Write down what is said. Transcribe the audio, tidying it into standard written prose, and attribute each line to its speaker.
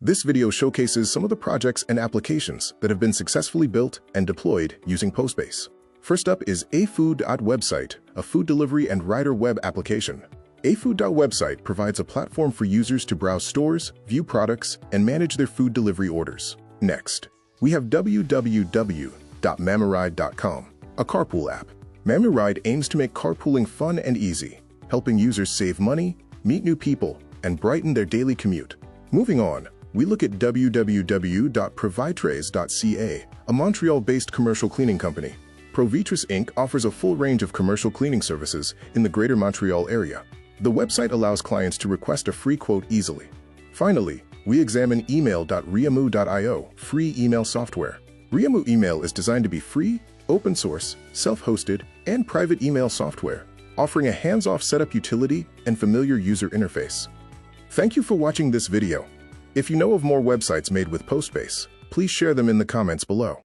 Speaker 1: This video showcases some of the projects and applications that have been successfully built and deployed using Postbase. First up is afood.website, a food delivery and rider web application. afood.website provides a platform for users to browse stores, view products, and manage their food delivery orders. Next, we have www.mamoride.com, a carpool app. Mamoride aims to make carpooling fun and easy, helping users save money, meet new people, and brighten their daily commute. Moving on, we look at www.provitres.ca, a Montreal-based commercial cleaning company. Provitres Inc. offers a full range of commercial cleaning services in the Greater Montreal area. The website allows clients to request a free quote easily. Finally, we examine email.riamu.io, free email software. Riamu Email is designed to be free, open source, self-hosted, and private email software, offering a hands-off setup utility and familiar user interface. Thank you for watching this video. If you know of more websites made with Postbase, please share them in the comments below.